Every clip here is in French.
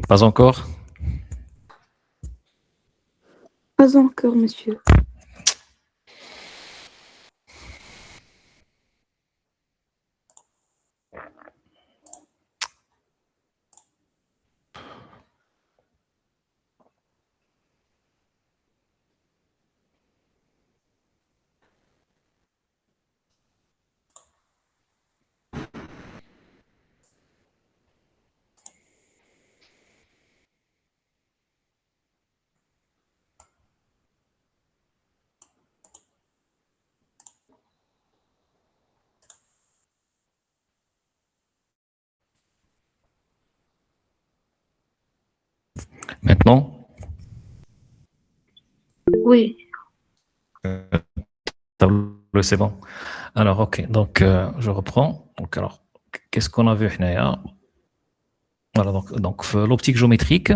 Pas encore? Pas encore, monsieur. Maintenant? Oui. C'est bon. Alors, ok. Donc, je reprends. Donc, alors, qu'est-ce qu'on a vu là? Voilà, donc l'optique géométrique.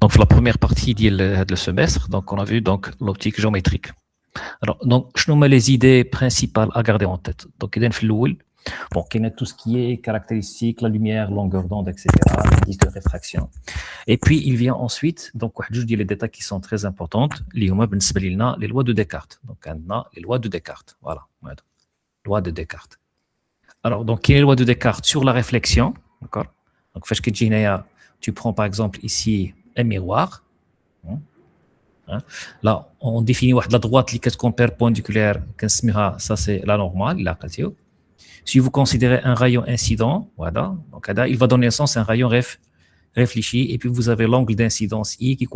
Donc, la première partie du semestre, donc on a vu donc l'optique géométrique. Alors, donc, je nomme les idées principales à garder en tête. Donc, il y a bon, tout ce qui est caractéristique, la lumière, longueur d'onde, etc., l'indice de réfraction. Et puis, il vient ensuite, donc, je dis les détails qui sont très importantes, les lois de Descartes. Donc, les lois de Descartes. Voilà. Loi de Descartes. Alors, donc, quelle est la loi de Descartes sur la réflexion? D'accord. Donc, tu prends par exemple ici un miroir. Là, on définit la droite qui est perpendiculaire, ça c'est la normale. Si vous considérez un rayon incident, voilà, donc il va donner naissance à un rayon réfléchi, et puis vous avez l'angle d'incidence I qui est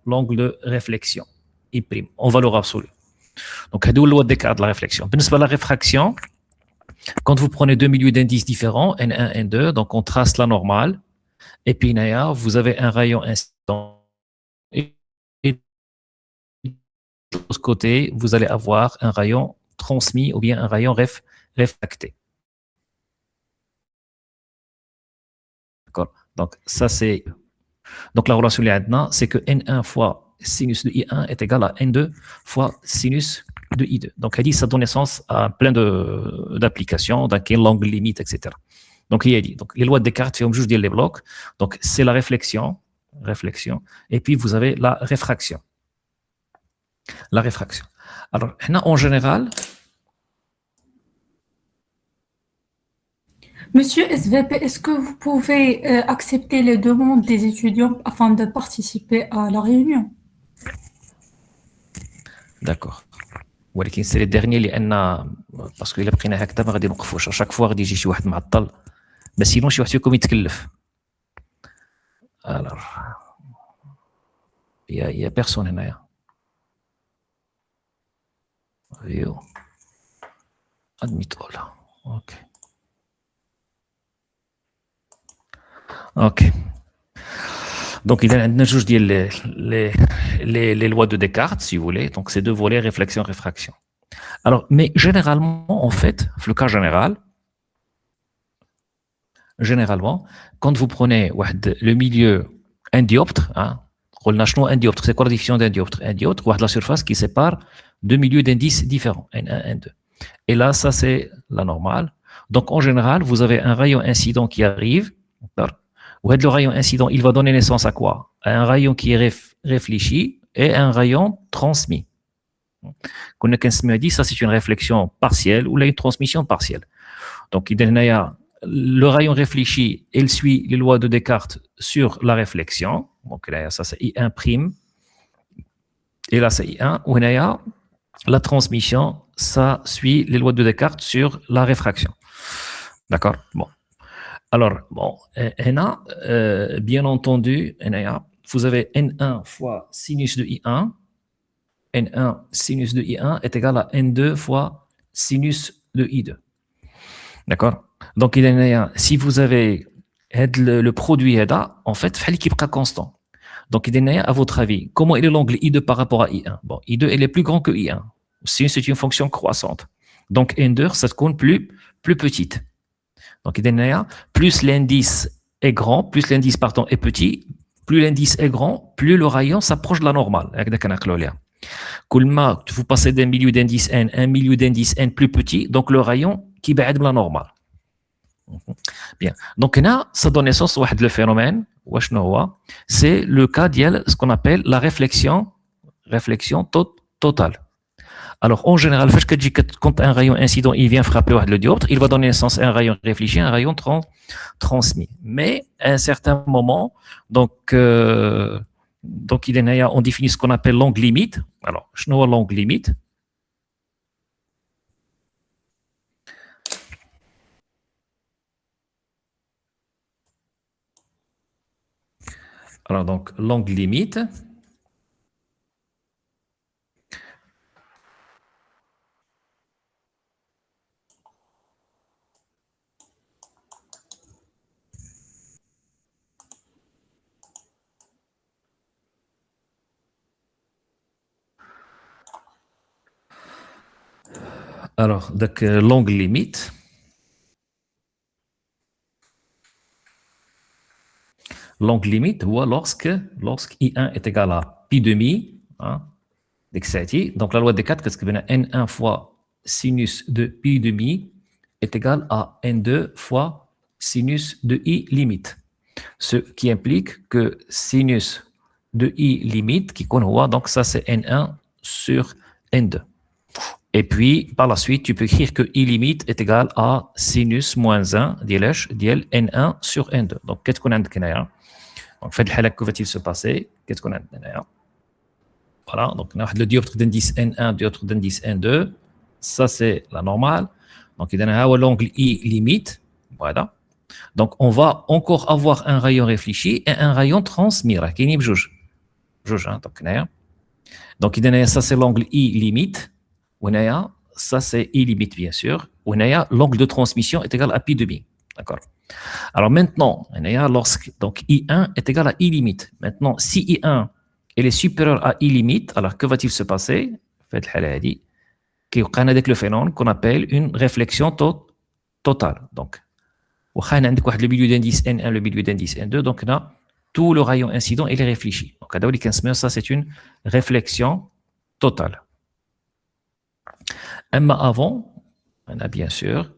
l'angle de réflexion, I', en valeur absolue. Donc, c'est la loi de Descartes de la réflexion. Pour la réfraction, quand vous prenez deux milieux d'indices différents, N1, N2, donc on trace la normale, et puis vous avez un rayon incident. Et de l'autre côté, vous allez avoir un rayon transmis ou bien un rayon réfracté. D'accord. Donc, ça c'est. Donc, la relation c'est que N1 fois sinus de I1 est égal à N2 fois sinus de I2. Donc, ça donne naissance à plein d'applications, dans quelle langue limite, etc. Donc, il a dit. Donc, les lois de Descartes, c'est comme je dis les blocs. Donc, c'est la réflexion, et puis vous avez la réfraction. La réfraction. Alors, en général. Monsieur SVP, est-ce que vous pouvez accepter les demandes des étudiants afin de participer à la réunion? D'accord. ولكن c'est les derniers لان parce que الا بقينا هكذا ما غادي نوقفوش chaque fois غادي يجي شي واحد معطل بس سينو شي واحد فيكم يتكلف. Alors il y a personne هنايا. View. Admit all. OK. OK. Donc, il y a les lois de Descartes, si vous voulez. Donc, c'est deux volets, réflexion, réfraction. Alors, mais généralement, en fait, le cas généralement, quand vous prenez le milieu un dioptre, un dioptre, c'est quoi la définition d'un dioptre? Un dioptre, la surface qui sépare deux milieux d'indices différents, N1, N2. Et là, ça, c'est la normale. Donc, en général, vous avez un rayon incident qui arrive. Le rayon incident, il va donner naissance à quoi? À un rayon qui est réfléchi et un rayon transmis. Ça, c'est une réflexion partielle ou une transmission partielle. Donc, le rayon réfléchi, il suit les lois de Descartes sur la réflexion. Donc, là, ça, c'est I1'. Et là, c'est I1. Ou la transmission, ça suit les lois de Descartes sur la réfraction. D'accord? Bon. Alors, bon, bien entendu, vous avez N1 fois sinus de I1. N1 sinus de I1 est égal à N2 fois sinus de I2. D'accord? Donc, si vous avez le produit en fait, il faut qu'il soit constant. Donc, à votre avis, comment est l'angle I2 par rapport à I1? Bon, I2 il est plus grand que I1. Sinus c'est une fonction croissante. Donc, N2, ça compte plus petite. Donc, plus l'indice est grand, plus l'indice partant est petit, plus l'indice est grand, plus le rayon s'approche de la normale. Kulma, vous passez d'un milieu d'indice n à un milieu d'indice n plus petit, donc le rayon qui est la normale. Bien. Donc là, ça donne naissance à le phénomène, c'est le cas de ce qu'on appelle la réflexion totale. Alors, en général, quand un rayon incident il vient frapper le dioptre, il va donner naissance à un rayon réfléchi, un rayon transmis. Mais à un certain moment, donc on définit ce qu'on appelle l'angle limite. Alors, je ne vois l'angle limite. Alors, donc, l'angle limite. Alors, donc, l'angle limite. L'angle limite, lorsque I1 est égal à pi demi, hein, donc la loi des 4, qu'est-ce que N1 fois sinus de pi demi est égal à N2 fois sinus de I limite. Ce qui implique que sinus de I limite, qui connaît, donc ça c'est N1 sur N2. Et puis, par la suite, tu peux écrire que I limite est égal à sinus moins 1 d'L N1 sur N2. Donc, qu'est-ce qu'on a de donc, fait le que va-t-il se passer? Qu'est-ce qu'on a de voilà, donc on a le dioptre d'indice N1, dioptre d'indice N2. Ça, c'est la normale. Donc, il y a l'angle I limite. Voilà. Donc, on va encore avoir un rayon réfléchi et un rayon transmis. Donc, ça, c'est l'angle I limite. Ça, c'est I limite, bien sûr. L'angle de transmission est égal à pi demi. D'accord. Alors maintenant, donc I1 est égal à I limite. Maintenant, si I1 est supérieur à I limite, alors que va-t-il se passer? Faites le phénomène qu'on appelle une réflexion totale. Donc, le milieu d'indice N1, le milieu d'indice N2, donc là, tout le rayon incident il est réfléchi. Donc, ça c'est une réflexion totale. Avant, on a bien sûr.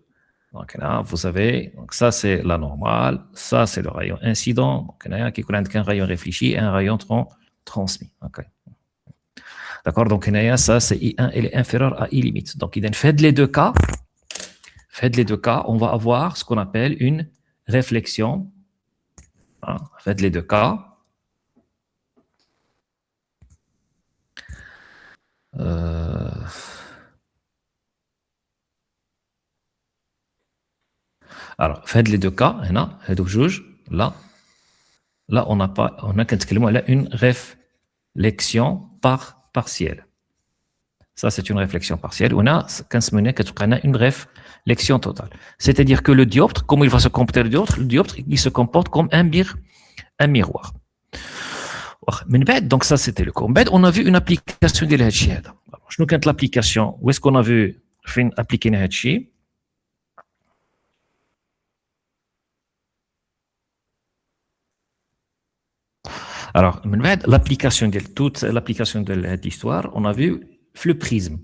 Donc là, vous avez, donc ça c'est la normale, ça c'est le rayon incident, donc il y a un rayon réfléchi et un rayon transmis. Okay. D'accord, donc ça c'est I1, il est inférieur à I limite. Donc il fait les deux cas, on va avoir ce qu'on appelle une réflexion. Hein, faites les deux cas. Alors, faites les deux cas, là, on a une réflexion partielle. Ça, c'est une réflexion partielle. On a une réflexion totale. C'est-à-dire que le dioptre, comment il va se comporter le dioptre, il se comporte comme un miroir. Donc ça, c'était le cas. On a vu une application de l'Hachid. Je nous compte l'application. Où est-ce qu'on a vu appliquer l'Hachid? Alors, l'application de toute l'application de l'histoire, on a vu le prisme.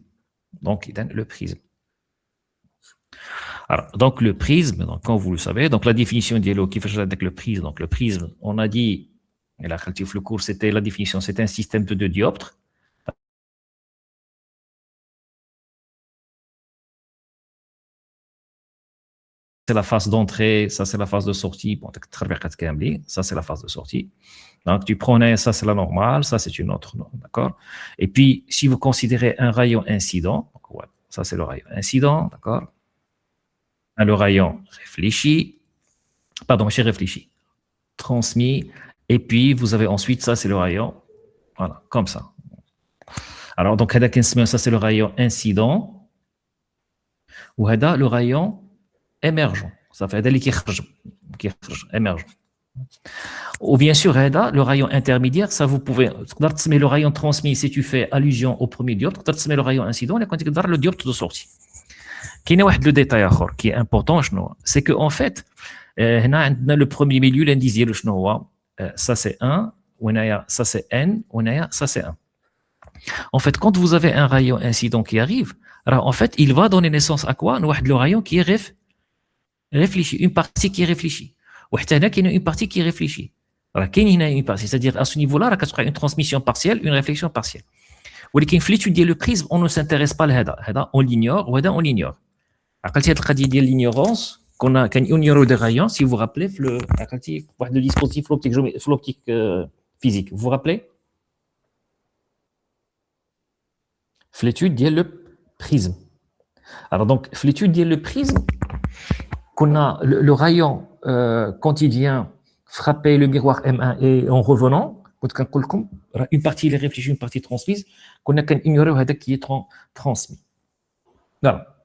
Donc, le prisme. Alors, donc le prisme, donc, comme vous le savez, donc la définition d'Yellow qui fait avec le prisme. Donc, le prisme, on a dit, et la le cours, c'était la définition, c'était un système de deux dioptres. C'est la phase d'entrée, ça c'est la phase de sortie. Bon, ça c'est la phase de sortie. Donc tu prenais, ça c'est la normale, ça c'est une autre, d'accord. Et puis si vous considérez un rayon incident, donc, ouais, ça c'est le rayon incident, d'accord. Le rayon réfléchi, pardon, j'ai réfléchi, transmis, et puis vous avez ensuite, ça c'est le rayon, voilà, comme ça. Alors donc ça c'est le rayon incident, ou le rayon émergent. Ça fait émergent. Ou bien sûr, le rayon intermédiaire, ça vous pouvez, le rayon transmis, si tu fais allusion au premier dioptre, tu le rayon incident, le dioptre de sortie. Il y a un détail qui est important, c'est qu'en fait, le premier milieu, l'indice, ça c'est 1, ça c'est n, ça c'est 1. En fait, quand vous avez un rayon incident qui arrive, alors en fait, il va donner naissance à quoi? Le rayon qui est réfléchi, une partie qui est réfléchie. Ou une partie qui est réfléchie. Alors, une partie, c'est-à-dire à ce niveau-là, il y a une transmission partielle, une réflexion partielle. Ou l'étudier le prisme, on ne s'intéresse pas à ça. On l'ignore, ou on l'ignore. Quand il y a l'ignorance, qu'on ignore des rayons, si vous vous rappelez, le dispositif l'optique physique, vous vous rappelez? L'étude dit le prisme. Alors donc, l'étude dit le prisme, qu'on a le rayon quand il vient frapper le miroir M1 et en revenant, une partie est réfléchie, une partie transmise, qu'on a qu'à ignorer qui est transmis. Voilà.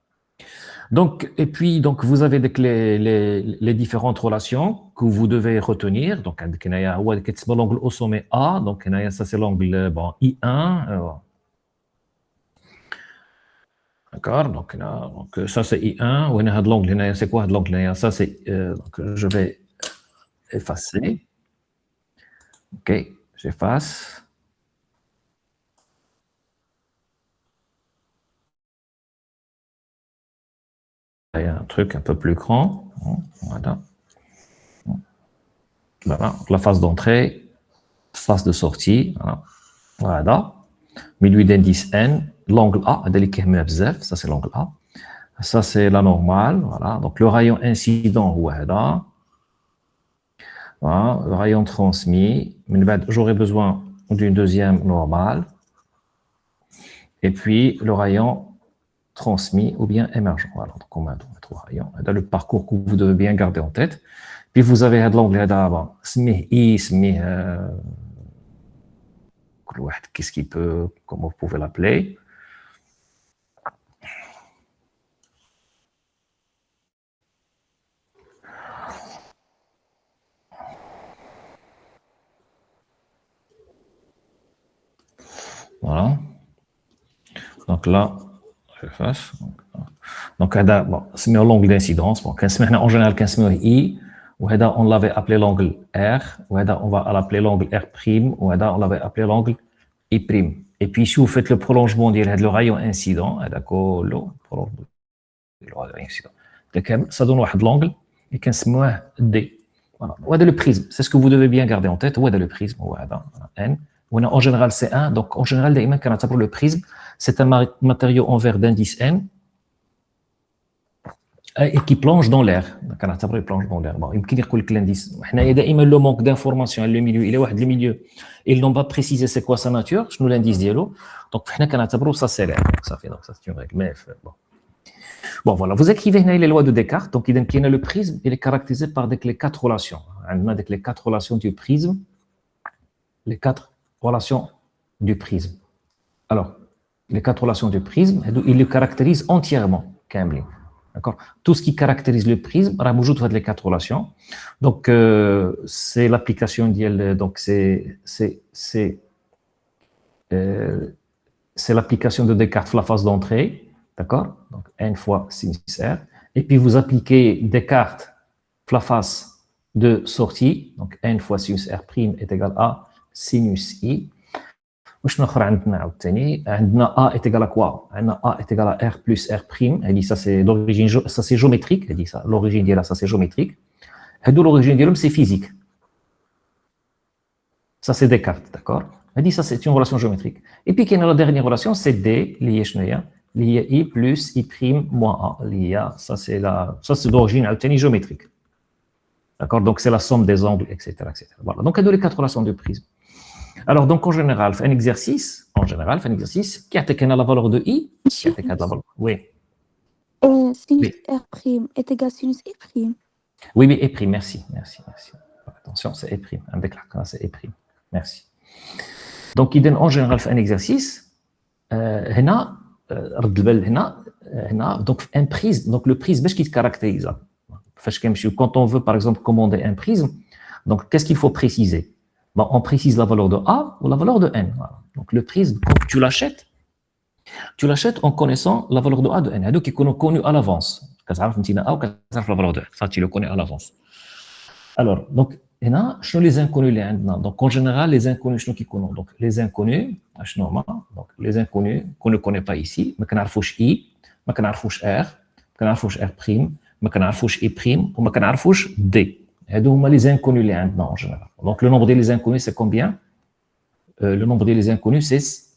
Donc, et puis, donc, vous avez les différentes relations que vous devez retenir. Donc, l'angle au sommet A, donc ça c'est l'angle I1. D'accord, donc ça c'est I1. L'angle, c'est quoi l'angle? Ça c'est, donc je vais effacer. Ok, j'efface. Il y a un truc un peu plus grand. Voilà. Voilà, la phase d'entrée, phase de sortie. Voilà. Milieu d'indice N, l'angle A, ça c'est l'angle A. Ça c'est la normale. Voilà. Donc le rayon incident, voilà. Voilà. Le rayon transmis. J'aurai besoin d'une deuxième normale. Et puis le rayon transmis ou bien émergent. Voilà. Donc on a trois rayons. Dans le parcours que vous devez bien garder en tête. Puis vous avez l'angle d'abord. Qu'est-ce qu'il peut, comment vous pouvez l'appeler? Voilà. Donc là, je fasse. Donc, c'est l'angle d'incidence. Bon, en général, I, on l'avait appelé l'angle R, on va l'appeler l'angle R', on l'avait appelé l'angle I'. Et puis, si vous faites le prolongement le rayon incident, ça donne l'angle et D. Voilà. Le prisme, c'est ce que vous devez bien garder en tête. Le prisme, N. En général, c'est 1. Donc, en général, le prisme, c'est un matériau en verre d'indice N et qui plonge dans l'air. Il plonge dans l'air. Il peut dire que l'indice. Il y a le manque d'informations. Le milieu, il est le milieu. Ils n'ont pas précisé c'est quoi sa nature. Je nous l'indice dialo. Donc, ça c'est l'air. Ça fait donc ça c'est une règle. Mais bon, voilà. Vous écrivez les lois de Descartes. Donc, il y a le prisme. Il est caractérisé par les quatre relations. Avec les quatre relations du prisme. Les quatre relations du prisme. Alors, les quatre relations du prisme, il le caractérise entièrement. D'accord. Tout ce qui caractérise le prisme, les quatre relations. Donc, c'est l'application donc c'est l'application de Descartes la phase d'entrée, d'accord. Donc n fois sinus r. Et puis vous appliquez Descartes la phase de sortie, donc n fois sinus r prime est égal à sinus i. واش نخرج عندنا عاوتاني عندنا a est égal à quoi عندنا a est égal à r plus r prime هذه ça c'est l'origine ça c'est géométrique هذه ça l'origine ديالها ça c'est géométrique هادو l'origine ديالهم c'est physique ça c'est Descartes d'accord هذه ça c'est une relation géométrique et puis كاينه la dernière relation c'est d اللي هي شنو هي اللي هي i plus i prime moins a اللي هي ça c'est d'origine عاوتاني géométrique d'accord donc c'est la somme des angles etc voilà donc هادو les quatre relations de prisme. Alors, donc, en général, un exercice, qui a la valeur de i, qui a la valeur, oui. Sinus R' est égal à sinus I'. Oui, E', merci. Attention, c'est E', c'est E', merci. Donc, il donne en général un exercice, donc un prisme, donc le prisme, qu'est-ce qui se caractérise? Quand on veut, par exemple, commander un prisme, donc qu'est-ce qu'il faut préciser? On précise la valeur de A ou la valeur de N. Voilà. Donc, le prisme, quand tu l'achètes en connaissant la valeur de A de N. Donc, il est connu à l'avance. La valeur de A, ça, tu le connais à l'avance. Alors, donc, Et là, je les inconnus les عندنا. Donc en général, les inconnus شنو كيكونوا؟ Donc les inconnus شنو هما؟ Donc les inconnus qu'on ne connaît pas ici, ما كنعرفوش i, ما كنعرفوش r, ما كنعرفوش r', ما كنعرفوش i' وما كنعرفوش d. هادو هما les inconnus اللي عندنا en général. Donc le nombre des inconnus c'est combien? Le nombre des inconnus c'est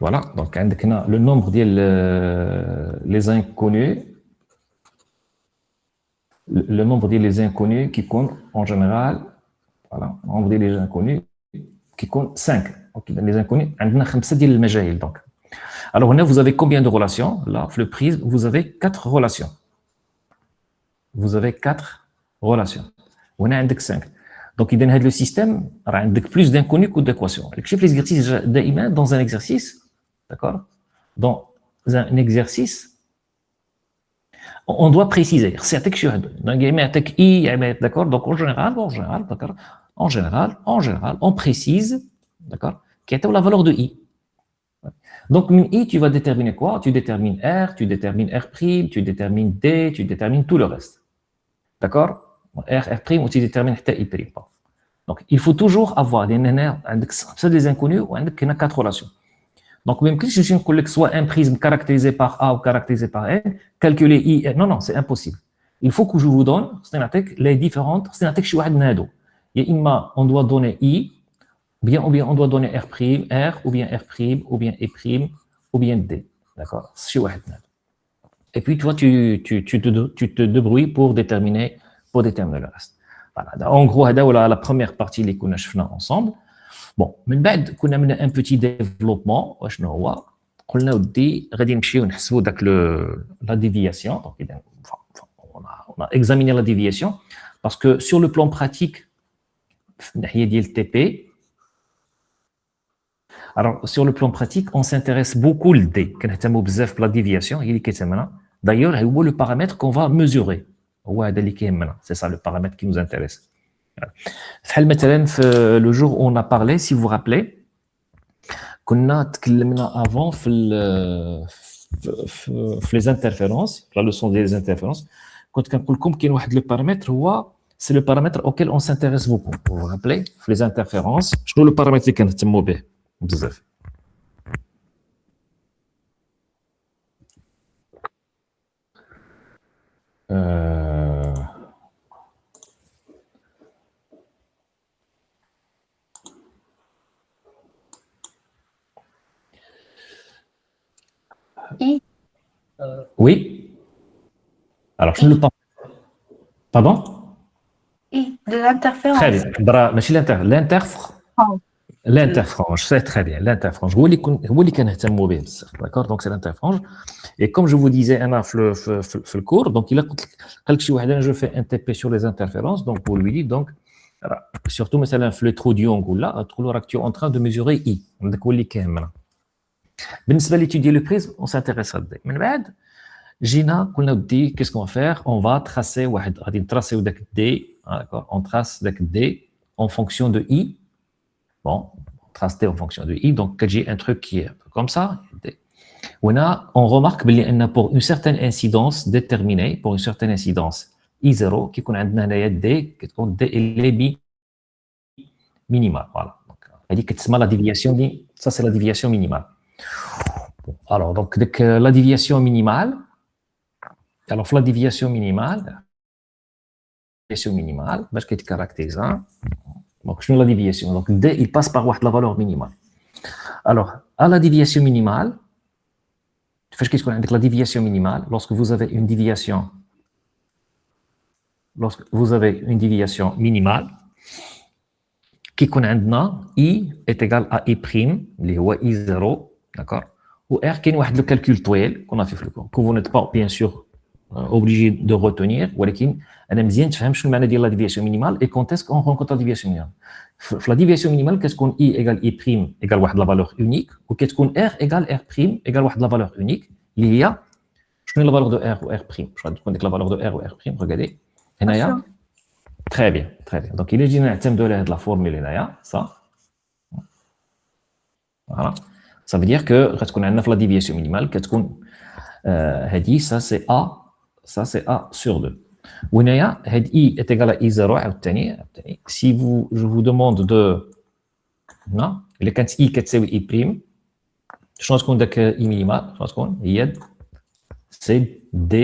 voilà, donc le nombre des les inconnus, le nombre des inconnus qui compte en général, voilà, le nombre des inconnus qui compte 5. Donc, les inconnus, on a 5 ديال المجاهيل donc. Alors là, vous avez combien de relations? Là, le prisme, vous avez 4 relations. Vous avez 4 relations. On a 5. Donc, il donne le système, il y a plus d'inconnus que d'équations. Chef l'exercice, dans un exercice, d'accord? Dans un exercice, on doit préciser. C'est que je suis d'accord? Donc, en général, d'accord? En général, on précise, d'accord? Quelle est la valeur de i? Donc, i, tu vas déterminer quoi? Tu détermines r, tu détermines r', tu détermines d, tu détermines tout le reste. D'accord? R', ou tu détermines i'. Donc, il faut toujours avoir des inconnus ou 4 relations. Donc, même si je dis que soit un prisme caractérisé par A ou caractérisé par N, calculer I, non, c'est impossible. Il faut que je vous donne les différentes, on doit donner I, ou bien on doit donner R', R, ou bien R', ou bien E', ou bien D. D'accord? Et puis, toi, tu te débrouilles pour déterminer le reste. Voilà. En gros, la première partie qu'on a fait ensemble. Bon, من بعد كنا من un petit développement وشنو هو قلنا ودي غادي نمشيو نحسبوا داك la déviation. Donc on a examiné la déviation parce que sur le plan pratique الناحيه ديال TP, alors sur le plan pratique on s'intéresse beaucoup le D كنهتموا بزاف بلا déviation هي اللي كيتهمنا. D'ailleurs هو le paramètre qu'on va mesurer, هو هذا اللي كيهمنا, c'est ça le paramètre qui nous intéresse. Le jour où on a parlé, si vous vous rappelez, qu'on a avant les interférences, la leçon des interférences, quand on dit le paramètre, c'est le paramètre auquel on s'intéresse beaucoup. Vous vous rappelez, les interférences, je trouve le paramètre qui est mauvais. Oui. Alors, je ne le pense. Pardon? I, de l'interférence. Très bien. L'interfrange, c'est très bien. L'interfrange. D'accord? Donc, c'est l'interfrange. Et comme je vous disais, le cours, donc il a je fais un TP sur les interférences. Donc, vous lui dites, donc, surtout, mais c'est le trou du là, tu es en train de mesurer I. بالنسبه l'étudier le prisme, on s'intéresse à D. من بعد جينا قلنا ودي qu'est-ce qu'on va faire? On va tracer غادي نتراسيو داك D, d'accord? On trace داك D en fonction de I. Bon, on trace D en fonction de I, donc j'ai un truc qui est comme ça. On remarque que pour une certaine incidence déterminée, pour une certaine incidence I0 qui connaît D, D est minimale. Voilà. Donc, la déviation, ça c'est la déviation minimale. Alors, donc, la déviation minimale, la déviation minimale, parce qu'elle est caractérisée. Donc, je la déviation. Donc, D, il passe par la valeur minimale. Alors, à la déviation minimale, qu'est-ce qu'on a avec la déviation minimale? Lorsque vous avez une déviation minimale, qui connaît I est égal à I', اللي هو I0, d'accord? Ou R qui est le calcul toile qu'on a fait le cours, que vous n'êtes pas bien sûr obligé de retenir, ولكن أنا مزيان تفهم شنو المعنى ديال la déviation minimale et quand est-ce qu'on rencontre la déviation minimale. La déviation minimale, qu'est-ce qu'on I égale I' égale la valeur unique, ou qu'est-ce qu'on R égale R' égale la valeur unique, اللي هي شنو la valeur de R ou R'. Je vais vous dire la valeur de R ou R', regardez. هنايا très bien, très bien. Donc il est dit نعتمدوا على هذه la formule هنايا, ça. Voilà. Ça veut dire que quand on a la déviation minimale, Ça c'est A sur 2. وهنايا هاد I est égal à I0 عاوتاني. Si je vous demande de هنا إلا كانت I كتساوي I prime شنو تكون داك I minimal شنو تكون هي c'est D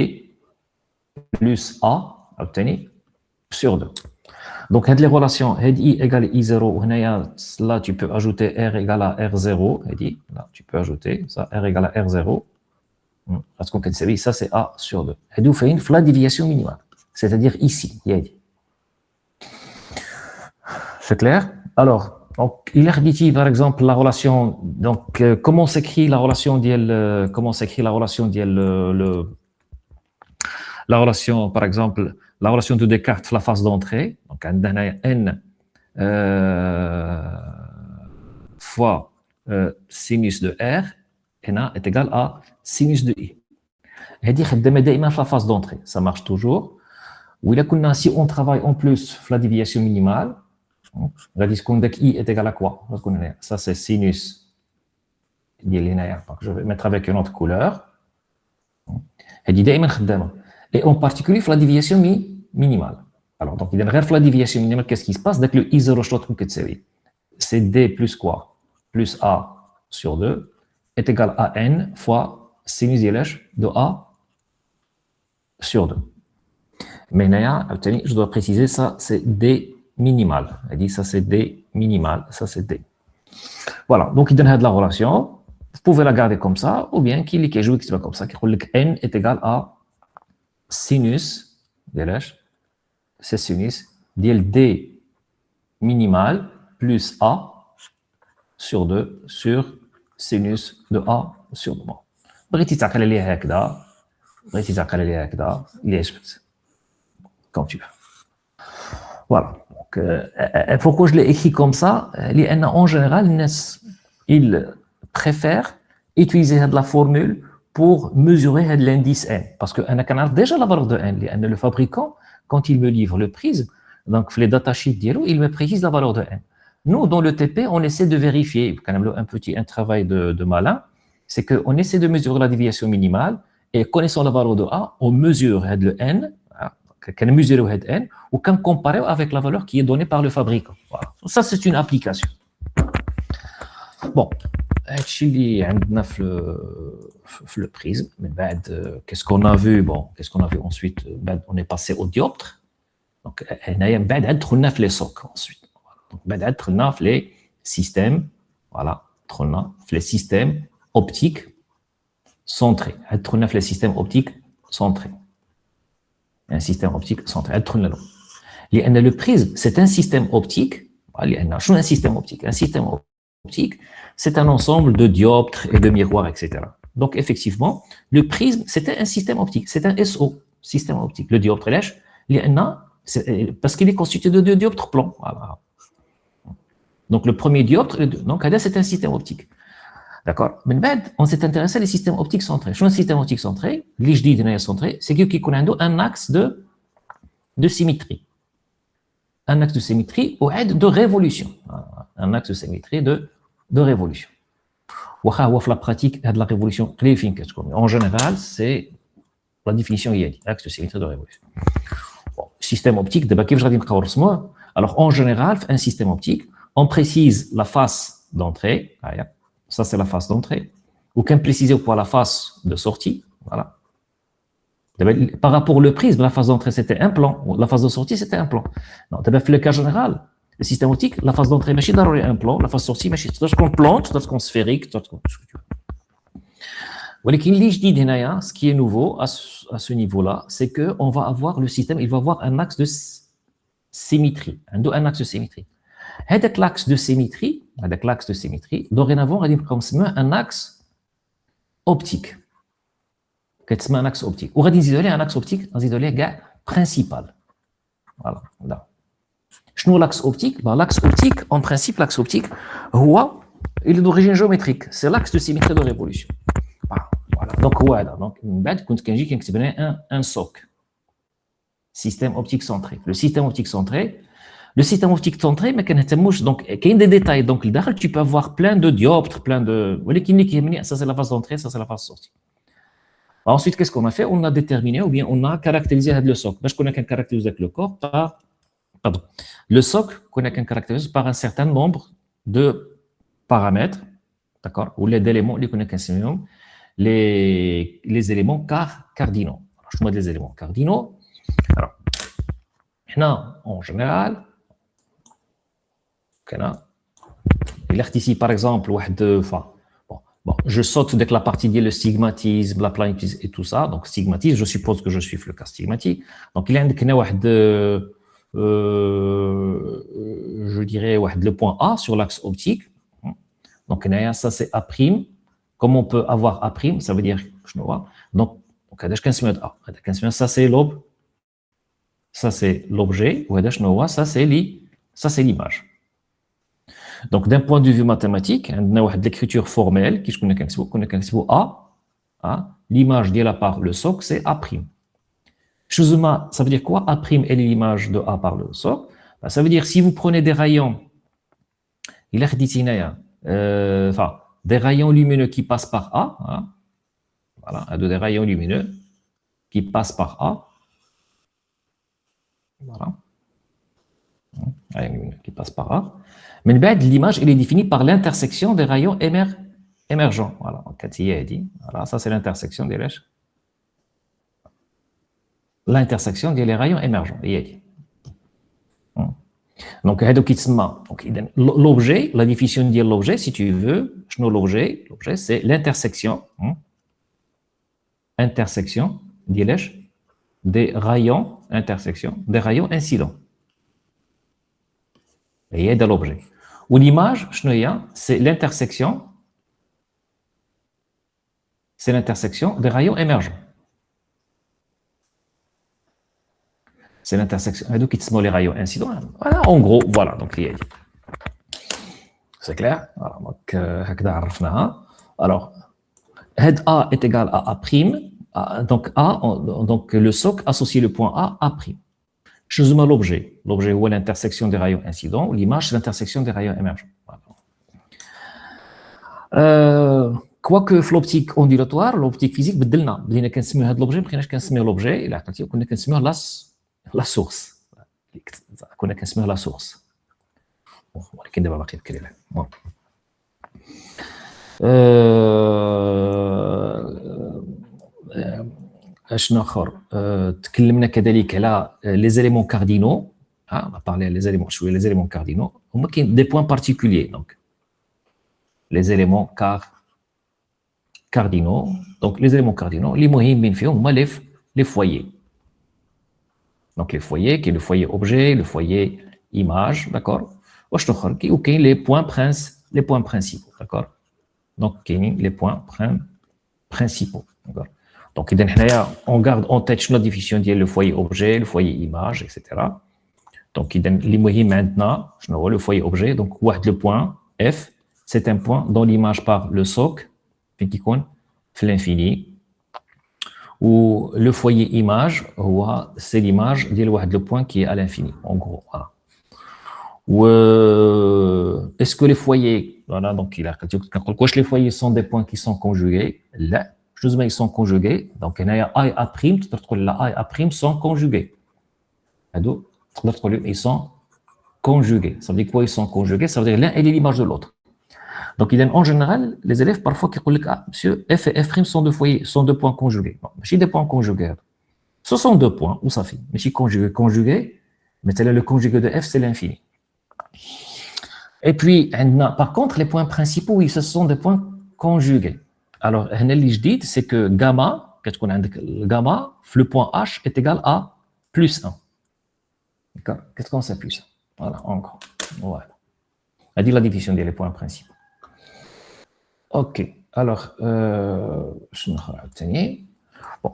plus A عاوتاني sur 2. Donc هاد les relations هاد I égale I0 وهنايا là tu peux ajouter R égale à R0 هادي là tu peux ajouter ça R égale à R0 غتكون كتساوي ça c'est A sur 2. هادو فاين في la déviation minimale. C'est-à-dire ici, c'est clair? Alors, donc, il a dit par exemple la relation. Donc, comment s'écrit la relation la relation, par exemple, la relation de Descartes, la phase d'entrée. Donc, n fois sinus de R, n est égal à sinus de I. Et dire la phase d'entrée, ça marche toujours. Si on travaille en plus la déviation minimale, I est égal à quoi? Ça c'est sinus. Donc, je vais mettre avec une autre couleur. Et en particulier la déviation minimale. Alors, donc, il y a la déviation minimale, qu'est-ce qui se passe? Dès que le I0 c'est D plus quoi? Plus A sur 2 est égal à N fois sinus de A sur 2. Mais je dois préciser ça, c'est D minimal. Elle dit ça, c'est D minimal, ça, c'est D. Voilà, donc il donne la relation. Vous pouvez la garder comme ça, ou bien qu'il joue comme ça, qu'il dit que N est égal à sinus, c'est sinus, D minimal plus A sur 2 sur sinus de A sur 2. بغيتي تعقل عليها هكذا، بغيتي تعقل عليها هكذا، اللي عجبك. Quand tu veux. Voilà. Donc, pourquoi je l'ai écrit comme ça? En général, ils préfèrent utiliser la formule pour mesurer l'indice N. Parce qu'on a déjà la valeur de N. Le fabricant, quand il me livre le prisme, donc les datasheets d'Yellow, il me précise la valeur de N. Nous, dans le TP, on essaie de vérifier, quand même un travail de malin, c'est qu'on essaie de mesurer la déviation minimale et connaissant la valeur de A, on mesure le N, qu'on mesure N ou qu'on compare avec la valeur qui est donnée par le fabricant. Voilà. Ça, c'est une application. Bon, le prisme. Qu'est-ce qu'on a vu? Bon, qu'est-ce qu'on a vu ensuite? On est passé au dioptre. Donc, on a les socs ensuite. Donc, on a les systèmes. Voilà, on a les systèmes optiques centrés. On a les systèmes optiques centrés. Un système optique centré. Le prisme, c'est un système optique. Un système optique. Un système optique, c'est un ensemble de dioptres et de miroirs, etc. Donc, effectivement, le prisme, c'était un système optique. C'est un SO, système optique. Le dioptre, parce qu'il est constitué de 2 dioptres plans. Voilà. Donc, le premier dioptre, donc, c'est un système optique. D'accord? Mais on s'est intéressé à les systèmes optiques centrés. Je suis un système optique centré, centré, c'est qu'il y a un axe de symétrie. Un axe de symétrie ou de révolution. Un axe de symétrie de révolution. La pratique de la révolution, en général, c'est la définition axe de symétrie de révolution. Bon, système optique, alors en général, un système optique, on précise la face d'entrée. Ça, c'est la face d'entrée. Ou qu'on précise pour la face de sortie. Voilà. Par rapport au prisme, la face d'entrée, c'était un plan. La face de sortie, c'était un plan. Non, le cas général, le système optique, la face d'entrée, c'est un plan. La face de sortie, c'est un plante, c'est un sphérique, ce que tu veux. Ce qui est nouveau à ce niveau-là, c'est qu'on va avoir le système, il va avoir un axe de symétrie. Un axe de symétrie. Avec l'axe de symétrie, dorénavant, on va un axe optique. Un axe optique. On va isoler un axe optique, on va isoler principal. Voilà. Qu'est-ce l'axe optique? L'axe optique, en principe, l'axe optique, il est d'origine géométrique. C'est l'axe de symétrie de révolution. Voilà. Donc, un SOC. Système optique centré. Le système optique centré, mais donc, il y a des détails. Donc, tu peux avoir plein de dioptres, plein de. Ça, c'est la phase d'entrée, ça, c'est la phase de sortie. Ensuite, qu'est-ce qu'on a fait? On a déterminé ou bien on a caractérisé le socle. Parce qu'on a caractérisé le corps par, pardon, le socle qu'on a caractérisé par un certain nombre de paramètres, d'accord, ou les éléments, les éléments cardinaux. Alors, je vois les éléments cardinaux. Alors, maintenant, en général, il est ici, par exemple, je saute dès que la partie dit le stigmatisme, la planitisme et tout ça. Donc, stigmatisme, je suppose que je suis le cas stigmatique. Donc, il y a je dirais, le point A sur l'axe optique. Donc, ça, c'est A'. Comme on peut avoir A', ça veut dire, je ne vois. Donc, ça, c'est l'aube. Ça, c'est l'objet. Ça, c'est l'image. Donc, d'un point de vue mathématique, on a l'écriture formelle qui est A. L'image de la part le socle, c'est A'. Ça veut dire quoi? A' est l'image de A par le socle. Ça veut dire si vous prenez des rayons, des rayons lumineux qui passent par A, voilà, des rayons lumineux qui passent par A, voilà, rayons lumineux qui passent par A. Mais l'image, elle est définie par l'intersection des rayons émergents. Voilà, voilà, ça c'est l'intersection des rayons. L'intersection des rayons émergents. Donc, l'objet, la définition de l'objet, si tu veux, l'objet, c'est l'intersection des rayons incidents. Et il y a de l'objet. Ou l'image, c'est l'intersection des rayons émergents. C'est l'intersection. Qui sont les rayons incidents. Voilà, en gros, voilà. Donc, c'est clair. Alors, alors, head A est égal à A'. Donc, le socle associe le point A à A'. Je zoome à l'objet. L'objet est l'intersection des rayons incidents. L'image, c'est l'intersection des rayons émergents. Voilà. Quoique l'optique ondulatoire, l'optique physique, بدلنا كنسميو هذا l'objet, ما بقيناش كنسميو l'objet, إلا عقلتي كنا كنسميوه la source. كنا كنسميوه la source. ولكن دابا باقي بكري لها. اشنا اخر تكلمنا كذلك على les éléments cardinaux. On va parler les éléments cardinaux. هما كاين des points particuliers. Donc les éléments cardinaux. Donc les éléments cardinaux, les مهمين فيهم هما les foyers. Donc les foyers, qui est le foyer objet, le foyer image, d'accord. Ou les points principaux, d'accord. Donc les points principaux, d'accord. Donc on garde en tête la définition de le foyer objet, le foyer image, etc. Donc les maintenant, le foyer objet, donc le point F, c'est un point dont l'image par le socle, l'infini. Ou le foyer image, c'est l'image de le point qui est à l'infini, en gros. Voilà. Ou est-ce que les foyers, voilà, donc les foyers sont des points qui sont conjugués? Là, ils sont conjugués. Donc, il y a A et A', la A et A' sont conjugués. Ils sont conjugués. Ça veut dire quoi, ils sont conjugués? Ça veut dire l'un est l'image de l'autre. Donc, en général, les élèves, parfois, qui disent « Ah, monsieur, F et F' sont deux foyers, sont deux points conjugués. » Non, mais des points conjugués. Ce sont deux points, où ça fait? Mais si conjugué, mais le conjugué de F, c'est l'infini. Et puis, par contre, les points principaux, oui, ce sont des points conjugués. Alors, je dis, c'est que gamma, le point H est égal à plus 1. D'accord? Qu'est-ce qu'on sait plus 1? Voilà, encore. Voilà. On a dit la division des points principaux. Ok, alors, bon,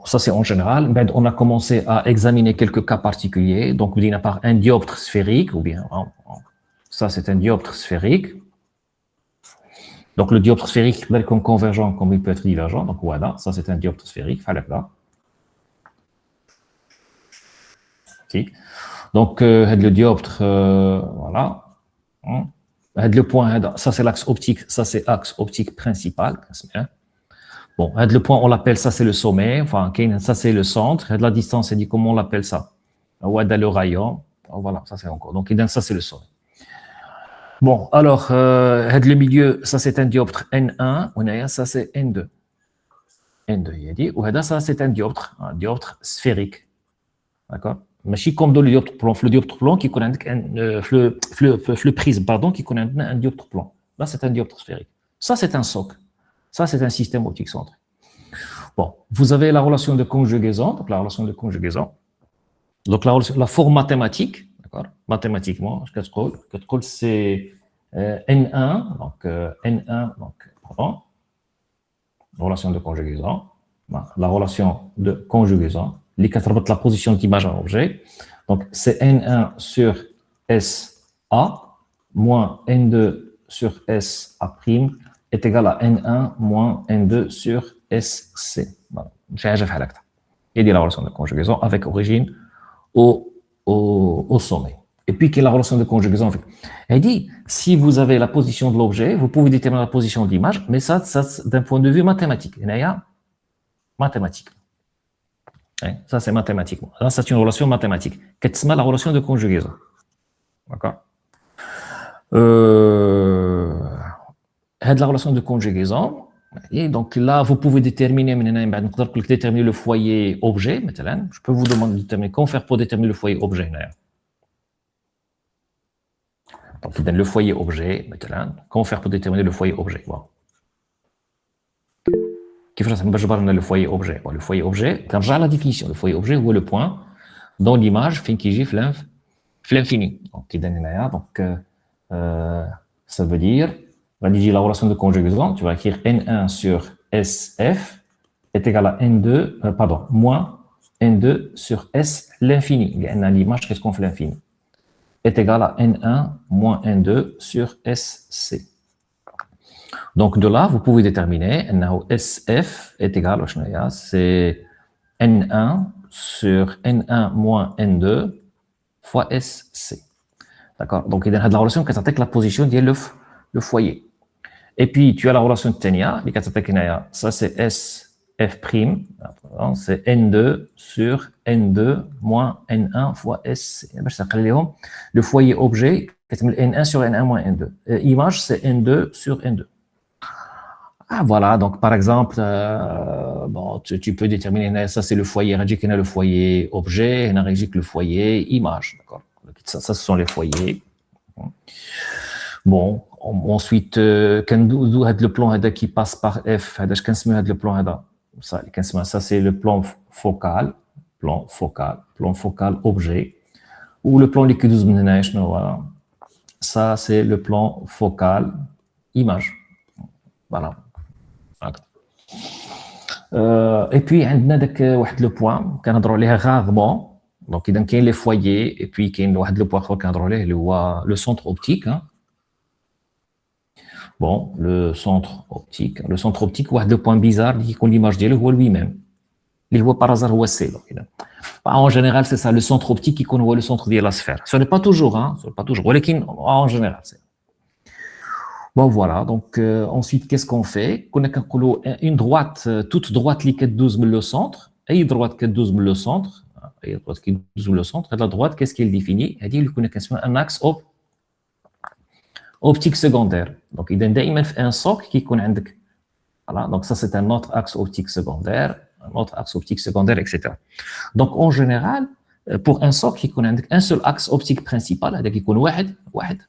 ça c'est en général. On a commencé à examiner quelques cas particuliers. Donc, on dit par un dioptre sphérique, ou bien, ça c'est un dioptre sphérique. Donc, le dioptre sphérique, comme convergent, comme il peut être divergent. Donc, voilà, ça c'est un dioptre sphérique. Donc, le dioptre, voilà. Le point, ça c'est l'axe optique, ça c'est axe optique principal. Bon, le point, on l'appelle ça, c'est le sommet. Enfin, ça, c'est le centre. La distance, c'est dit comment on l'appelle ça. Le rayon. Voilà, ça, c'est encore. Donc, ça, c'est le sommet. Bon, alors, le milieu, ça, c'est un dioptre N1. Ça, c'est N2. N2, il a dit. Ou ça, c'est un dioptre sphérique. D'accord? Mais si comme dans le dioptre plan qui connaît le prisme, pardon, qui connaît un dioptre plan. Là, c'est un dioptre sphérique. Ça, c'est un socle. Ça, c'est un système optique centré. Bon, vous avez la relation de conjugaison. Donc, la relation de conjugaison. Donc, la forme mathématique, d'accord? Mathématiquement, c'est N1, donc N1, donc, pardon, relation de conjugaison. La relation de conjugaison. Les quatre la position d'image à objet. Donc, c'est N1 sur SA moins N2 sur SA' est égal à N1 moins N2 sur SC. Voilà. Il y a la relation de conjugaison avec origine au sommet. Et puis, quelle est la relation de conjugaison? Elle dit, si vous avez la position de l'objet, vous pouvez déterminer la position de l'image, mais ça d'un point de vue mathématique. Il y a mathématique. Ça, c'est mathématiquement. Là, c'est une relation mathématique. Qu'est-ce que la relation de conjugaison? D'accord? La relation de conjugaison. Et donc là, vous pouvez déterminer le foyer objet. Je peux vous demander de déterminer comment faire pour déterminer le foyer objet. Donc, il donne le foyer objet. Comment faire pour déterminer le foyer objet? Qui fait ça? Le foyer objet. Le foyer objet, quand j'ai la définition, le foyer objet, où est le point dans l'image, fin qui gifle l'infini. Donc, il donne donc, ça veut dire, on va dire la relation de conjugaison, tu vas écrire N1 sur SF est égal à N2, pardon, moins N2 sur S l'infini. L'image, qu'est-ce qu'on fait l'infini? Est égal à N1 moins N2 sur SC. Donc, de là, vous pouvez déterminer SF est égal à c'est N1 sur N1 moins N2 fois SC. D'accord? Donc, il y a la relation qui attaque la position de le foyer. Et puis, tu as la relation de Tenia, ça c'est SF', c'est N2 sur N2 moins N1 fois SC. Le foyer objet, N1 sur N1 moins N2. Image, c'est N2 sur N2. Ah, voilà, donc par exemple, bon, tu peux déterminer, ça c'est le foyer, le foyer objet, le foyer image, d'accord? Ça, ce sont les foyers. Bon, ensuite, le plan qui passe par F, le plan ça c'est le plan focal objet, ou le plan liquide, voilà. Ça c'est le plan focal image. Voilà. Et puis, on a le point qu'on a rarement. Donc, il y a les foyers, et puis il y a le point qu'on a le centre optique. Bon, le centre optique, le point bizarre qui est l'image de lui-même. Il voit par hasard où c'est. En général, c'est ça, le centre optique qui connaît le centre de la sphère. Ce n'est pas toujours, mais en général, c'est. Bon, voilà. Donc, ensuite, qu'est-ce qu'on fait? Une droite, toute droite qui est 12 000 le centre, et une droite qui est 12 000 le centre, et droite qui est 12 000 le centre, et la droite, qu'est-ce qu'elle définit? Elle dit qu'il y a un axe optique secondaire. Donc, il y a un socle qui connaît. Voilà. Donc, ça, c'est un autre axe optique secondaire, etc. Donc, en général, pour un socle qui connaît un seul axe optique principal, c'est-à-dire qu'il connaît واحد.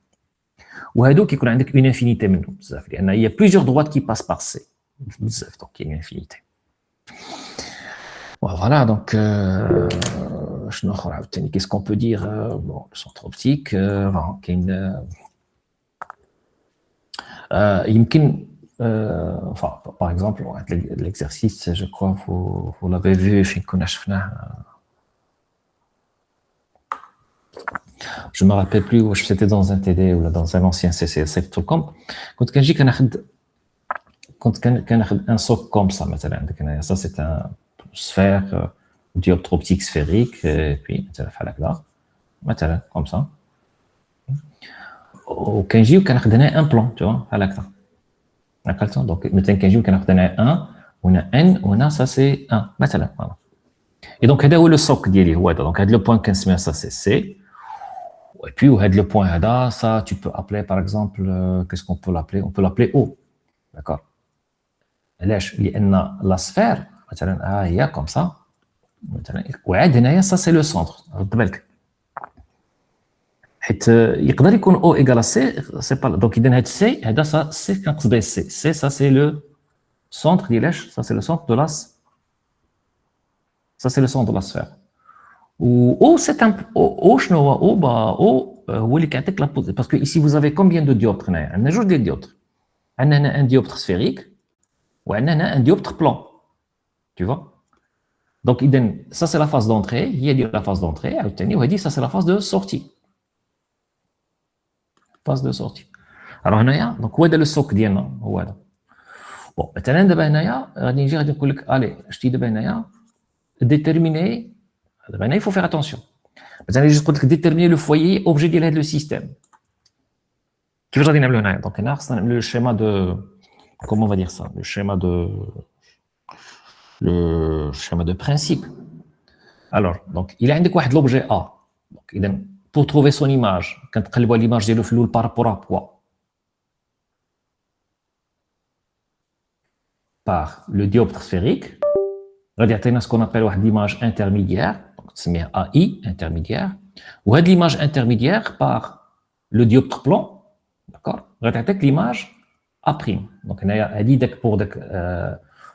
وهذوك يكون عندك une infinité منهم بزاف لان il y a plusieurs droites qui passent par C بزاف donc il y a une infinité. Voilà donc شنو اخر عاوتاني qu'est-ce qu'on peut dire bon le centre optique كاين يمكن enfin par exemple l'exercice je crois vous l'avez vu فين كنا شفناه. Je ne me rappelle plus où c'était dans un TD ou dans un ancien CCSF tout comme. Quand un socle comme ça, ça c'est un sphère dioptre optique sphérique, et puis comme ça. Au Kenji, on a un plan, tu vois, à l'acte. Donc, maintenant, Kenji, on a un On a n, on a ça c'est 1. Voilà. Et donc, c'est le socle ديالي هو هذا. Donc, le point qu'on se met, ça c'est C. Et puis, le point هذا, ça tu peux appeler par exemple, qu'est-ce qu'on peut l'appeler? On peut l'appeler O. D'accord? علاش؟ لأن la sphère, مثلا هي comme ça. مثلا وعاد هنايا ça c'est le centre. رد بالك. حيت يقدر يكون O égale à C, c'est pas donc إذا هاد C هذا ça c'est كنقصد به C. C ça c'est le centre ديالاش؟ Ça c'est le centre de la ça c'est le centre de la sphère. Ou O c'est un O شنو هو O bah O هو اللي كيعطيك la position parce que ici vous avez combien de dioptres هنايا؟ عندنا جوج ديال الديوبتر. عندنا هنا un dioptre sphérique وعندنا هنا un dioptre plan. Tu vois? Donc ça c'est la phase d'entrée, هي ديال la phase d'entrée عاوتاني وهذه ça c'est la phase de sortie. Phase de sortie. Alors هنايا donc هو هذا لو سوك ديالنا هو هذا. بون مثلا دابا هنايا غادي نجي غادي نقول لك الي شتي دابا هنايا déterminer il faut faire attention. مثلا جيت قلت لك déterminer le foyer objet ديال هذا لو سيستيم. كيفاش غادي نعملو هنايا؟ دونك هنا خصنا نعملو le schéma de comment on va dire ça? Le schéma de principe. Alors, donc il a عندك واحد l'objet A. Donc إذا pour trouver son image, كنتقلبوا على l'image ديالو في الاول par rapport à quoi? Par le dioptre sphérique. غادي يعطينا ce qu'on appelle واحد l'image intermédiaire, donc تسميها AI intermédiaire. وهاد l'image intermédiaire par le dioptre plan, d'accord? غادي يعطيك l'image A'. Donc هنايا هادي داك pour داك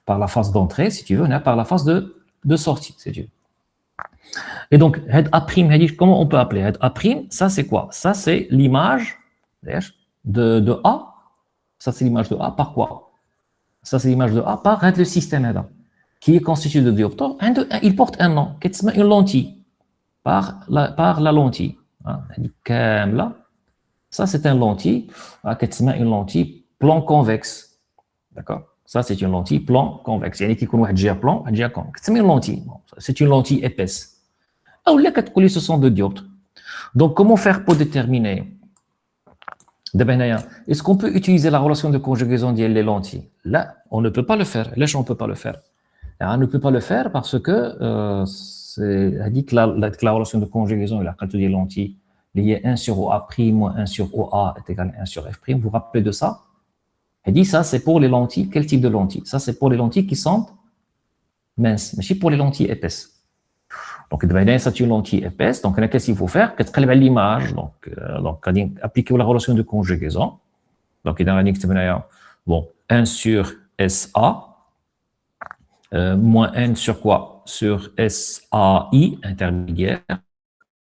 par la phase d'entrée si tu veux, par la phase de sortie si tu veux. Et donc هاد A', comment on peut appeler هاد A'? Ça c'est quoi? Ça c'est l'image de A. Ça c'est l'image de A par quoi? Ça c'est l'image de A par le système هذا qui est constitué de dioptres. Il porte un nom, qui est une lentille, par la lentille. Ça, c'est une lentille, qui est une lentille plan convexe. D'accord? Ça, c'est une lentille plan convexe. Il y a qui connaissent déjà plan, déjà convexe. C'est une lentille. C'est une lentille épaisse. Ah, ou là, ce sont deux dioptres. Donc, comment faire pour déterminer? Est-ce qu'on peut utiliser la relation de conjugaison des lentilles? Là, on ne peut pas le faire. Là, on ne peut pas le faire. On ne peut pas le faire parce que c'est dit que la relation de conjugaison, quand tu dis lentille, liée 1 sur OA' moins 1 sur OA est égal à 1 sur F'. Vous vous rappelez de ça? Elle dit ça, c'est pour les lentilles. Quel type de lentilles? Ça, c'est pour les lentilles qui sont minces, mais c'est pour les lentilles épaisses. Donc, ça, c'est une lentille épaisse. Donc, qu'est-ce qu'il faut faire? L'image. Donc, appliquer la relation de conjugaison. Donc, il y a bon, 1 sur SA. Moins n sur quoi? Sur SAI intermédiaire,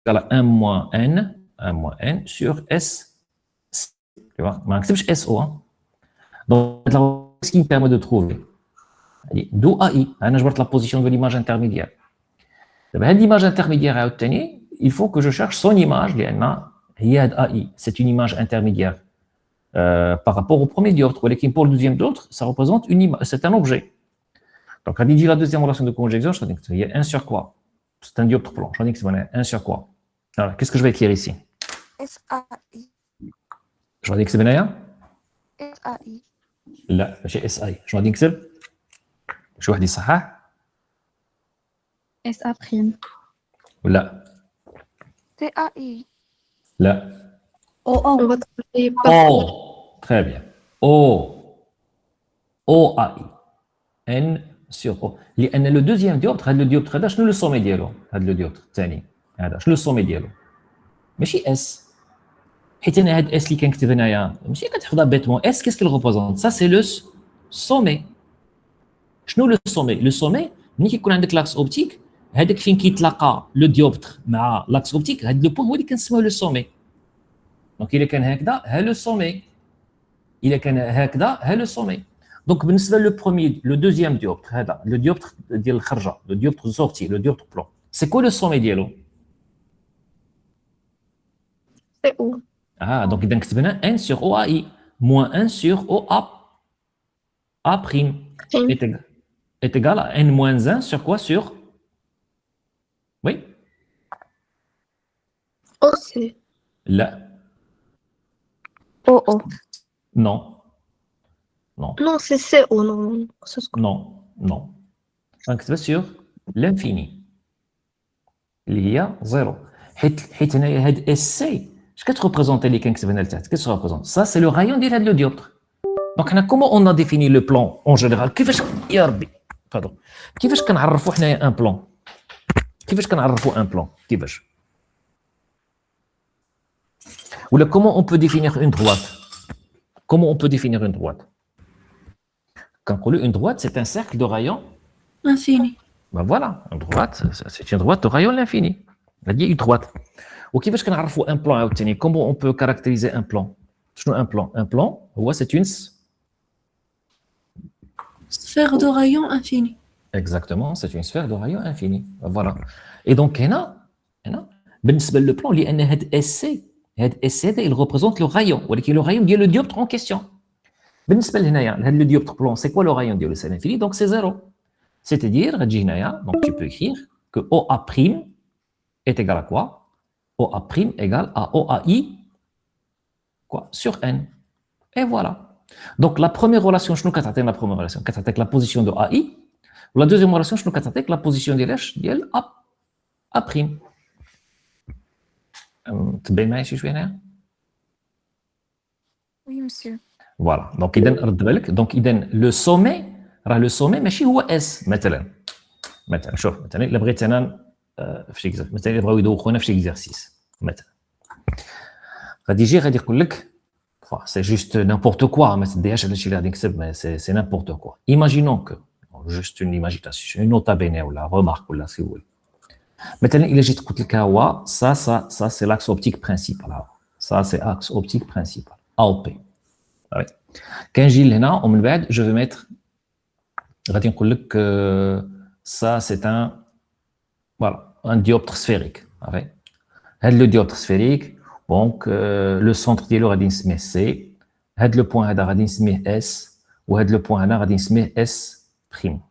égale à 1 moins n sur S. Tu vois? C'est SO. Hein? Donc, ce qui me permet de trouver d'où AI. Je vois la position de l'image intermédiaire. L'image intermédiaire à obtenir, il faut que je cherche son image. AI. C'est une image intermédiaire par rapport au premier dioptre. Pour le deuxième dioptre, ça représente une image, c'est un objet. Donc, quand il dit la deuxième relation de conjonction, je dis qu'il y a 1 sur quoi? C'est un dioptre plan. Je dis que c'est 1 sur quoi? Alors, qu'est-ce que je vais écrire ici? SAI. Je vais dire que c'est bien. SAI. لا ماشي اس اي. شنو غادي نكتب؟ شي واحد يصحح؟ SA prime. ولا TAI. لا. On va travailler O. Très bien. OAI. N sur O. لأن le deuxième dioptre, هذا الديوبتر هذا شنو لو سومي ديالو؟ هذا لو ديوبتر الثاني هذا شنو لو سومي ديالو؟ ماشي اس. حيت انا هاد اس اللي كنكتب هنايا ماشي كتحفظها بيتمون. اس كيس كيل ريبريزونت؟ سا سي لو سومي. شنو لو سومي؟ لو سومي ملي كيكون عندك لاكس اوبتيك هذاك فين كيتلاقى لو ديوبتر مع لاكس اوبتيك هاد لو بوين هو اللي كنسميوه لو سومي. دونك الا كان هكذا ها لو سومي، الا كان هكذا ها لو سومي. دونك بالنسبه لو بروميي لو دوزيام ديوبتر هذا لو ديوبتر ديال الخرجه لو ديوبتر سورتي لو ديوبتر بلون سي كو لو سومي ديالو؟ c'est où? Donc إذا كتبنا n sur OAI moins 1 sur OA A' est égal à n moins 1 sur quoi? Sur oui? OC. لا. OO. Non. Non. Non, c'est CO, non. C'est ce que- Non. Non. غنكتبها sur l'infini اللي هي زيرو حيت هنايا هاد اس سي اش كتريبريزونتي اللي كنكتب هنا لتحت كتريبريزونت سا سي لو رايون ديال هاد لو ديوبتر دونك حنا كومون اون ديفيني لو بلان اون جينيرال كيفاش يا ربي باردون كيفاش كنعرفوا حنايا ان بلان كيفاش كنعرفوا ان بلان كيفاش ولا كومون اون بو ديفينير اون droite comment on peut définir une droite كنقولوا une droite c'est un cercle de rayon Infini. ben voilà une droite c'est une droite de rayon l'infini on a dit une droite وكيفاش كنعرفوا ان بلان عاوتاني comment on peut caractériser un plan شنو un plan هو c'est une Sphère de rayon infini. exactement c'est une sphère de rayon infini ben voilà et donc هنا بالنسبه للبلان لان هاد اس سي هذا il représente le rayon ولكن le rayon ديال le dioptre en question بالنسبه لهنايا هاد le dioptre plan c'est quoi le rayon ديالو c'est l'infini donc c'est 0 c'est-à-dire غتجي هنايا donc tu peux écrire que OA' est égal à quoi OA' égale à OAI quoi sur n et voilà donc la première relation شنو كتعطينا la première relation كتعطيك la position de AI ou la deuxième relation شنو كتعطيك la position ديال A'. تبين معايا شي شويه هنا Oui, monsieur. فوالا دونك اذا رد بالك دونك اذا لو سومي راه لو سومي ماشي هو اس مثلا شوف مثلا الا بغيت انا في شي مثلا الا بغاو يدوخونا في شي اكزرسيس مثلا غادي يجي غادي يقول لك سي جوست نيمبورت كوا ما تديهاش على شي اللي غادي نكتب سي نيمبورت كوا ايماجينون كو جوست اون ايماجيناسيون اون نوتا بيني ولا ريمارك ولا سي هو مثلا الا جيت قلت لك هو ça c'est l'axe optique principal ça c'est axe optique principal AOP كنجي لهنا ومن بعد جو في ميتر غادي نقول لك ça c'est un voilà un dioptre sphérique هاد لو dioptre sphérique دونك لو سونتر ديالو غادي نسميه سي هاد لو بوين هذا غادي نسميه اس وهاد لو بوين هنا غادي نسميه اس بريم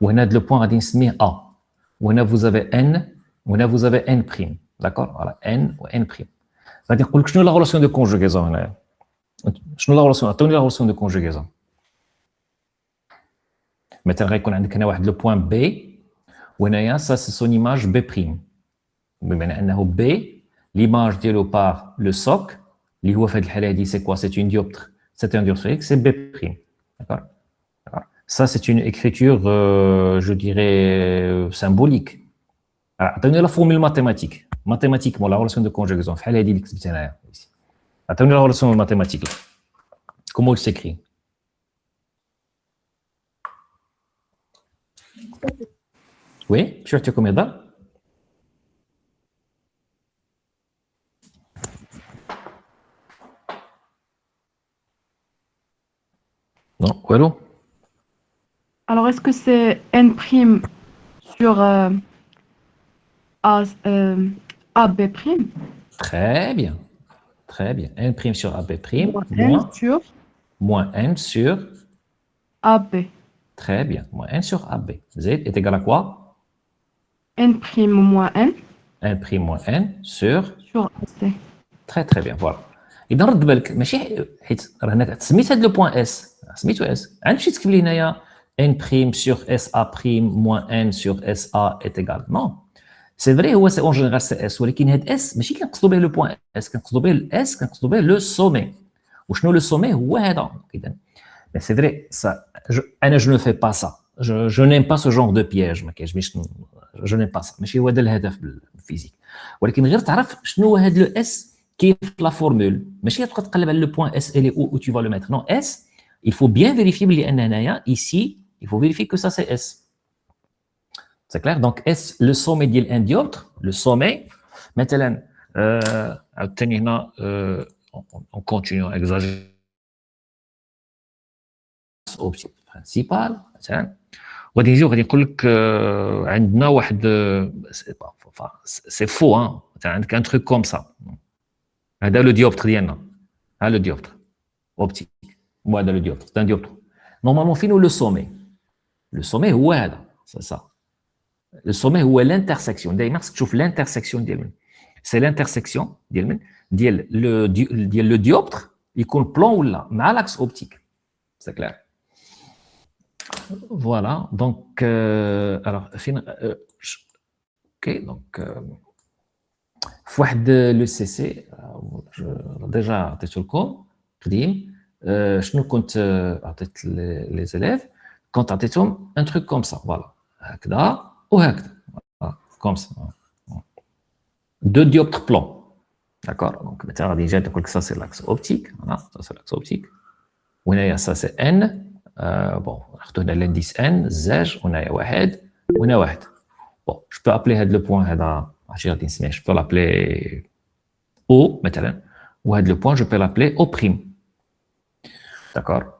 وهنا هاد لو بوين غادي نسميه ا وهنا vous avez n وهنا vous avez n prime d'accord voilà n و n prime غادي نقول لك شنو لا relation de conjugaison هنايا شنو لا relation عطوني لا relation de conjugaison مثلا غيكون عندك هنا واحد لو بوين بي وهنايا ça c'est son image b prime بمعنى انه b l'image ديالو par le soc اللي هو في هذه الحاله هذه c'est quoi c'est une dioptre c'est un dioptre c'est b prime d'accord ça c'est une écriture je dirais symbolique عطوني لا فورمول ماتيماتيك ماتيماتيكمون لا relation de conjugaison في الحاله هذه اللي كتبت هنايا عطوني لا relation mathématique comment il s'écrit oui شو عطيكم يهضر non والو Alors, est-ce que c'est n' sur AB', très bien n prime sur AB prime moins n sur moins n sur AB. très bien moins n sur AB z est égal à quoi n' moins n n prime moins n sur AC. très bien voilà اذا رد بالك ماشي حيت راه هنا سميت هذا لو بوين اس سميتو اس عاد مشيت تكتب لي هنايا n prime sur SA prime moins n sur SA est égal non c'est vrai هو سي اون جينيرال سي اس ولكن هاد اس ماشي كنقصدوا به لو بوين اس كنقصدوا به الاس كنقصدوا به لو سومي وشنو لو سومي هو هذا اذا mais c'est vrai ça انا je ne fais pas ça je n'aime pas ce genre de piège ما كيعجبنيش je n'aime pas ça ماشي هو هذا الهدف بالفيزيك ولكن غير تعرف شنو هو هذا لو اس كيف لا فورمول ماشي تبقى تقلب على لو بوين اس اللي او tu vas le mettre non s il faut bien vérifier بلي ان هنايا ici il faut vérifier que ça c'est s c'est clair donc s le sommet ديال un dioptre le sommet مثلا عاوتاني هنا on continue à exagérer optique principal مثلا غادي نجيو غادي نقول لك عندنا واحد سي فو مثلا عندك ان تروك كوم سا هذا لو ديوبتر ديالنا ها لو ديوبتر اوبتيك وهذا لو ديوبتر c'est un dioptre normalement فين هو لو سومي لو سومي هو هذا c'est ça le sommet هو l'intersection دائما خصك تشوف l'intersection ديال من c'est l'intersection ديال من ديال لو ديوبتر يكون بلون ولا مع لاكس اوبتيك c'est clair Voilà, donc, alors, ok, donc, واحد لو سي سي ديجا عطيتو لكم قديم شنو كنت عطيت لي زيليف كنت عطيتهم ان تروك كوم سا فوالا هكذا وهكذا كوم سا دو ديوبتر بلون داكور دونك مثلا غادي يجي تقول لك سا سي لاكس اوبتيك فوالا سا سي لاكس اوبتيك وهنايا سا سي ان بون ناخذ هنا لانديس ان زاج وهنايا واحد وهنا واحد بون جو بو ابلي هذا لو بوين هذا عرفتي غادي نسميه جو بو لابلي او مثلا وهذا لو بوين جو بو لابلي او بريم داكور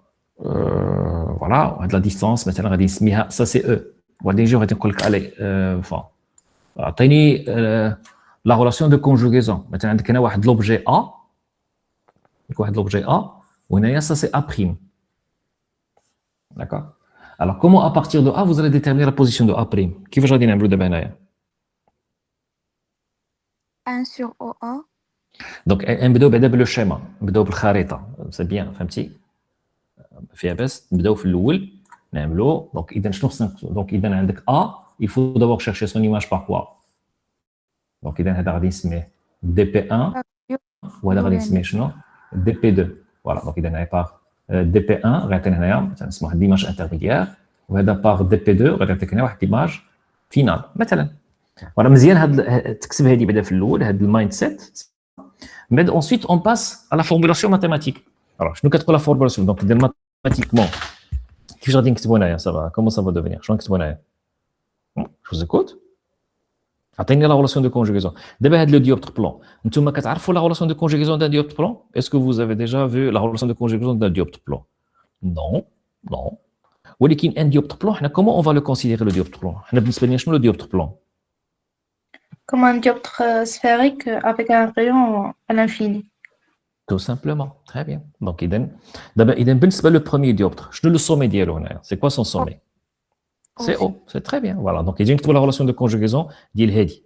فوالا وهاد لا ديستانس مثلا غادي نسميها سا سي او وغادي نجي وغادي نقول لك الي فون عطيني لا ريلاسيون دو كونجوغيزون مثلا عندك هنا واحد لوبجي ا واحد لوبجي ا وهنايا سا سي ا بريم داكور alors comment à partir de A vous allez déterminer la position de A prime كيفاش غادي نعملوا دابا هنايا 1 sur OA. دونك نبداو بعدا بالشيما نبداو بالخريطه سي بيان فهمتي فيها بس نبداو في الاول نعملوا دونك اذا شنو خصنا دونك اذا عندك A il faut d'abord chercher son image par quoi دونك اذا هذا غادي نسميه دي بي 1 وهذا غادي نسميه شنو دي بي 2 فوالا دونك اذا نعطيها دي بي 1 غيعطينا هنايا مثلا نسموه واحد ليماج انترميديير وهذا باغ دي بي 2 غادي يعطيك هنا واحد ليماج فينال مثلا فوالا مزيان هاد تكتب هذه بعدا في الاول هاد المايند سيت من بعد ensuite on passe à la formulation mathématique alors شنو كتقول لا فورمولاسيون دونك دير ماتيماتيكمون كيفاش غادي نكتبوا هنايا صافا كومون سا فا دوفينير شنو نكتبوا هنايا جو زيكوت عطيني لا ريلاسيون دو كونجوغيزون دابا هاد لو ديوبتر بلون نتوما كتعرفوا لا ريلاسيون دو كونجوغيزون دان ديوبتر بلون اسكو vous avez déjà vu la relation de conjugaison d'un dioptre plan non non ولكن ان ديوبتر بلون حنا كومون اون فا لو كونسيديري لو ديوبتر بلون حنا بالنسبه لنا شنو لو ديوبتر بلون Comme un dioptre sphérique avec un rayon à l'infini. tout simplement très bien donc اذا بالنسبه لو بروميير ديوبتر شنو لو سومي ديالو هنايا سي كوا سون سومي سي او سي تري بيان فوالا دونك يجي نكتبوا لا ريلاسيون دو كونجوغيزون ديال هادي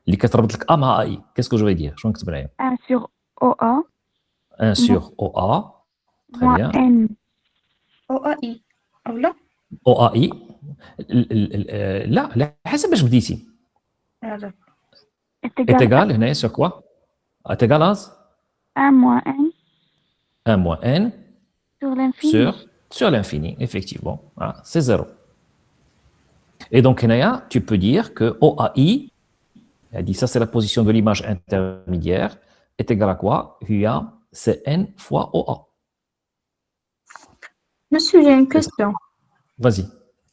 اللي كتربط لك ا مع اي كيسكو جو دير شنو نكتب هنايا 1 sur OA 1 sur OA très moins bien N OAI. أو لا؟ OAI لا على حسب باش بديتي هذا. est est égal égal هنايا sur quoi est égal à 1 moins N 1 moins n sur l'infini. sur l'infini effectivement ah, c'est 0 et donc هنايا tu peux dire que OAI elle dit ça c'est la position de l'image intermédiaire est égal à quoi هي c'est n fois OA Monsieur, j'ai une question. vas-y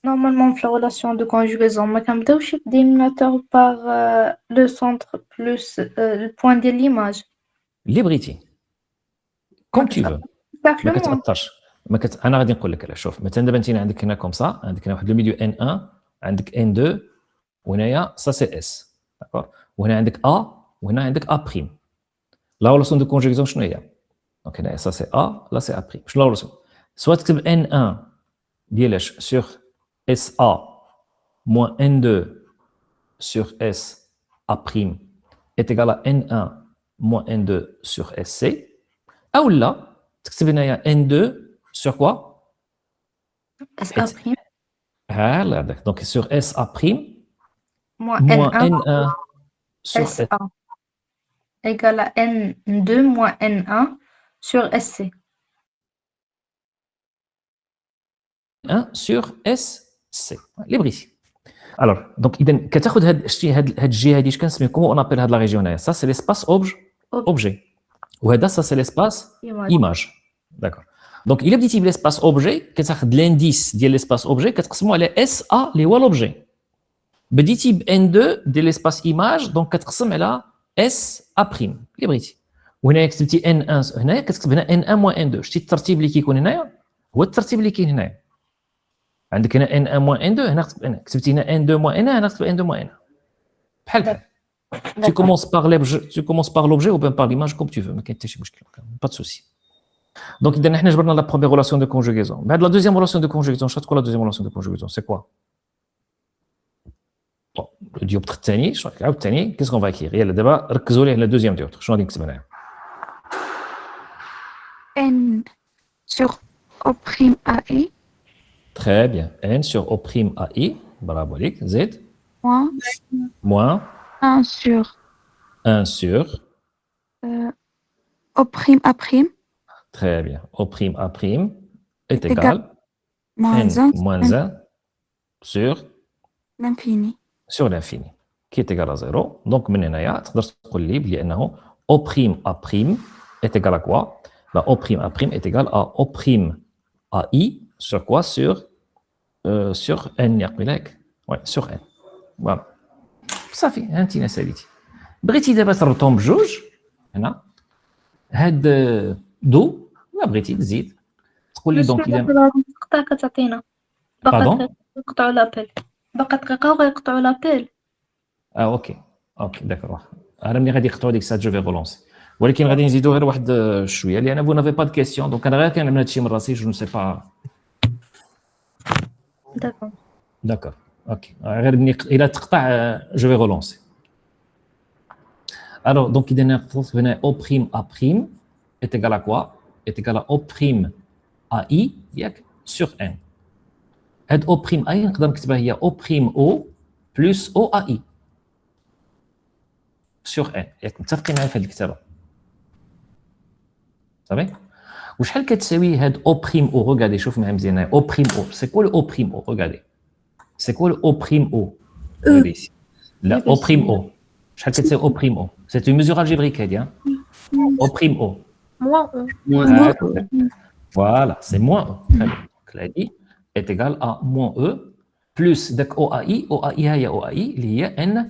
Normalement, pour la relation de conjugaison, ما كنبداوش dénominateur par le centre plus le point de l'image. librity comme tu veux ما Simplement. كتاثرش انا غادي نقول لك على شوف مثلا دابا انت عندك هنا كوم سا عندك هنا واحد لو ميليو ان 1 عندك ان 2 وهنايا سا سي اس داكور وهنا عندك ا وهنا عندك ا بريم لا ريلاسيون دو كونجوغيزون شنو هي دونك هنا سا سي ا لا سي ا بريم شنو لا ريلاسيون سوا تكتب ان 1 ديالاش سور اس ا moins n 2 sur s a prime est égal à n1 moins n2 sur sc ou là تكتب هنايا n2 sur quoi SA prime voilà donc sur sa prime moins moins N1 n1 sur SA égale à N2 moins N1 sur SC. n1 sur sc libre ici alors donc اذا كتاخذ هاد الشيء هاد الجهه هادي اش كنسميو كومون اون ابل هاد لا ريجيون هنايا ça c'est l'espace objet وهذا ça c'est l'espace image d'accord donc الا بديتي بالespace objet كتاخذ l'indice ديال l'espace objet كتقسمو على SA اللي هو l'objet بديتي ب n2 ديال l'espace image donc كتقسم على SA prime اللي بغيتي وهنايا كتبتي n1 هنايا كتكتب هنا n1 moins n2 شتي الترتيب اللي كيكون هنايا هو الترتيب اللي كاين هنايا عندك هنا n1 moins n2 هنا كتبتي هنا n2 moins n1 هنا كتب n2 moins n1 بحال tu commences par l'objet ou bien par l'image comme tu veux ما كاين حتى شي مشكل pas de souci donc اذا حنا جبرنا la première relation de conjugaison بعد la deuxième relation de conjugaison شتكون la deuxième relation de conjugaison c'est quoi bon le dioptre الثاني شنو عاود الثاني qu'est-ce qu'on va écrire يلا دابا ركزوا ليه على deuxième dioptre شنو غادي نكتب هنايا N sur O prime AE Très bien. N sur O prime AI. Bravo, Lik. Z. Moins Moins 1 sur 1 sur. O prime A prime Très bien. O prime A prime est est égal moins N 1 moins 1 sur l'infini. l'infini, qui est égal à 0. Donc, من هنايا تقدر تقول لي بلي أنه O prime A prime est égal à quoi? Ben, O prime A prime est égal à O prime AI sur quoi? Sur N ياك ouais, sur N. Voilà. صافي هانتي نساليتي. بغيتي دابا تربطهم بجوج هنا هاد دو ما بغيتي تزيد تقول لي دونك اذا تقطع كتعطينا باقا باردون دقيقة يقطعوا لابيل باقا دقيقة وغيقطعوا لابيل اوكي داكور انا ملي غادي يقطعوا ديك الساعه جو في غولونسي ولكن غادي نزيدو غير واحد شويه لان فو نافي با دو كيسيون دونك انا غير كنعمل هادشي من راسي جو نو سي با داكور اوكي غير ملي الا تقطع جو في غولونسي alors donc اذا نقص هنا او بريم ا بريم est égal à quoi est égal à O prime AI ياك sur N هاد O prime AI نقدر نكتبها هي O prime O plus OAI sur N ياك متفقين معايا في هاد الكتابه صافي وشحال كتساوي هاد O prime O regardez شوف معايا مزيان O prime O c'est quoi le O prime O regardez c'est quoi le O prime O regardez ici la O prime O شحال كتساوي O prime O c'est une mesure algébrique هادي O prime O Moins voilà c'est moins E donc là dit est égal à moins E plus داك OAI هي OAI اللي هي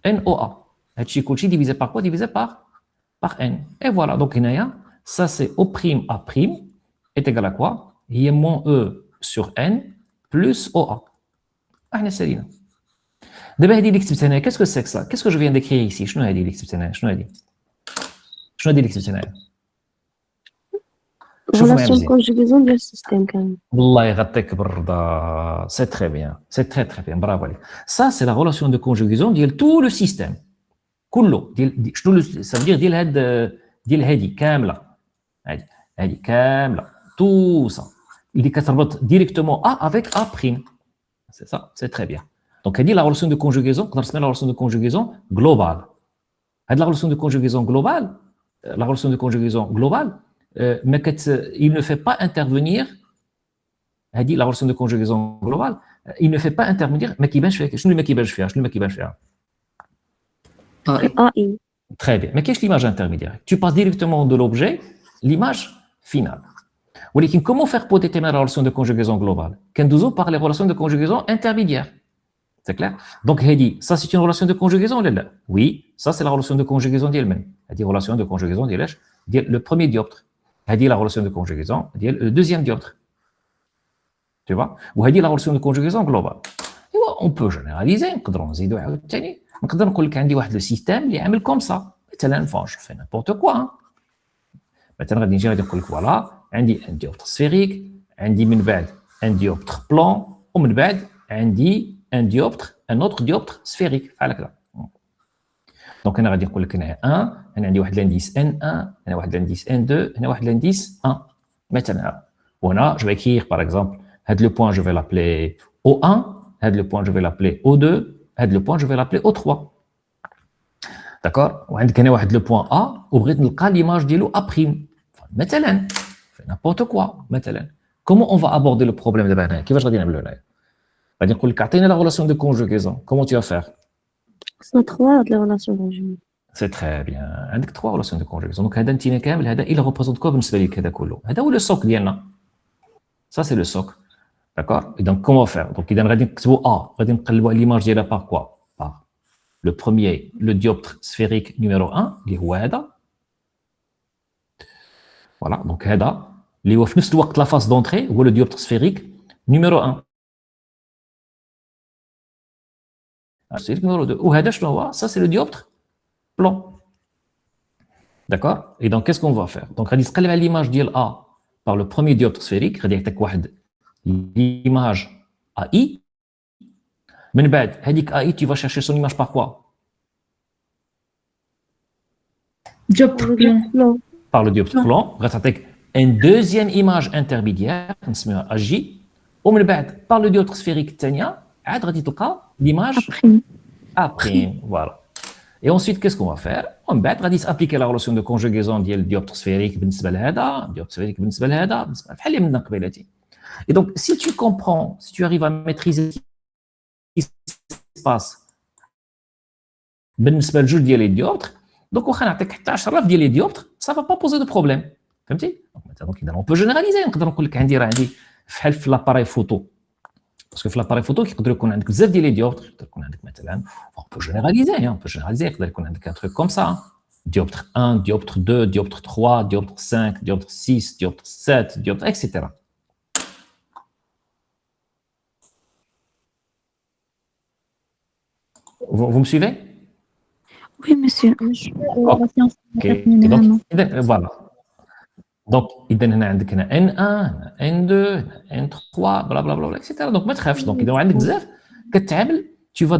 NOA هادشي كلشي divisé par quoi divisé par N et voilà donc هنايا ça c'est O prime A prime est égal à quoi هي moins E sur N plus OA احنا سالينا دابا هادي اللي كتبت هنايا qu'est-ce que c'est que ça qu'est-ce que je viens d'écrire ici شنو هادي اللي كتبت هنايا شنو هادي اللي كتبت هنايا relation de conjugaison du système quand même. الله يغطيك بالرضا c'est très bien c'est très bien bravo عليك ça c'est la relation de conjugaison ديال tout le système كله ديال شنو ça veut dire ديال هادي كامله هادي كامله tout ça اللي كتربط directement A avec A prime c'est ça c'est très bien donc هادي la relation de conjugaison نقدر نسميها la relation de conjugaison globale هاد la relation de conjugaison globale la relation de conjugaison globale mais il ne fait pas intervenir هذه la relation de conjugaison globale il ne fait pas intervenir ما كيبانش فيها شنو اللي ما كيبانش فيها AI. très bien ما كاينش l'image intermédiaire tu passes directement de l'objet l'image finale ولكن comment faire pour déterminer la relation de conjugaison globale كندوزو par les relations de conjugaison intermédiaires c'est clair donc هذه ça c'est une relation de conjugaison ولا لا oui ça c'est la relation de conjugaison ديال من هذه relation de conjugaison ديال le premier dioptre هذه la relation de conjugaison ديال le deuxième dioptre tu vois وهذه la relation de conjugaison globale on peut généraliser نقدروا نزيدوا عاوتاني نقدر نقول لك عندي واحد لو سيستيم اللي عامل كوم سا مثلا فاش في نيمبورت كوا مثلا غادي نجي غادي نقول لك فوالا عندي ان ديوبتر سفيريك عندي من بعد ان ديوبتر بلون ومن بعد عندي ان ديوبتر ان اوتر ديوبتر سفيريك بحال هكذا دونك انا غادي نقول لك هنا 1 انا عندي واحد لانديس ان 1 هنا واحد لانديس ان 2 هنا واحد لانديس 1 مثلا وهنا جو vais écrire par exemple هاد لو بوين جو vais l'appeler O1 هاد لو بوين جو vais l'appeler O2 هاد لو بوين جو vais l'appeler O3 داكور وعندك هنا واحد لو بوين A وبغيت نلقى ليماج ديالو A بريم مثلا n'importe quoi مثلا comment on va aborder le problème دابا هنا كيفاش غادي نعملوا هنايا غادي نقول لك عطيني la relation de conjugaison comment tu vas faire C'est trois de la relation conjugaison. C'est très bien. عندك 3 relations de conjugaison. Donc هذا انتينا كامل هذا il représente quoi بالنسبه لك هذا كله هذا هو لو سوك ديالنا ça c'est le socle d'accord et donc comment faire donc اذا غادي نكتبوا A غادي نقلبوا ليماج ديالها par quoi par le premier le dioptre sphérique numéro 1 اللي هو هذا voilà donc هذا اللي هو في نفس الوقت la phase d'entrée هو le dioptre sphérique numéro 1 c'est le numéro 2 وهذا شنو هو ça c'est le dioptre blanc d'accord et donc qu'est-ce qu'on va faire donc غادي تقلب على l'image ديال A par le premier dioptre sphérique غادي يعطيك واحد l'image AI من بعد هذيك AI tu vas chercher son image par quoi dioptre blanc. Non. par le dioptre blanc غتعطيك une deuxième image intermédiaire نسميها AJ ومن بعد par le dioptre sphérique الثانيه عاد غادي تلقى l'image Après. A', voilà. Et ensuite, qu'est-ce qu'on va faire? On va appliquer la relation de conjugaison du dioptre sphérique بالنسبة لهذا, dioptre sphérique بالنسبة لهذا, بحال اللي من قبيلتي. Et donc, si tu comprends, si tu arrives à maîtriser ce qui se passe بالنسبة لجوج ديال لي dioptres, donc واخا نعطيك حتى 10,000 ديال لي dioptres, ça va pas poser de problème. فهمتي؟ Donc, on peut généraliser, نقدر نقول لك عندي راه عندي بحال في l'appareil photo. باسكو في لاباري فوتو كيقدر يكون عندك بزاف ديال لي ديوبتر، يقدر يكون عندك مثلا اون بو جينيراليزي يقدر يكون عندك ان تروك كوم سا ديوبتر 1 ديوبتر 2 ديوبتر 3 ديوبتر 5 ديوبتر 6 ديوبتر 7 ديوبتر اكسيتيرا. Vous me suivez? Oui, monsieur. Ok. Donc, voilà. Donc, إذا هنا عندك هنا N1 هنا N2 هنا N3 بلا بلا بلا اكسيتيرا. دونك ما تخافش. دونك إذا عندك بزاف كتعامل tu vas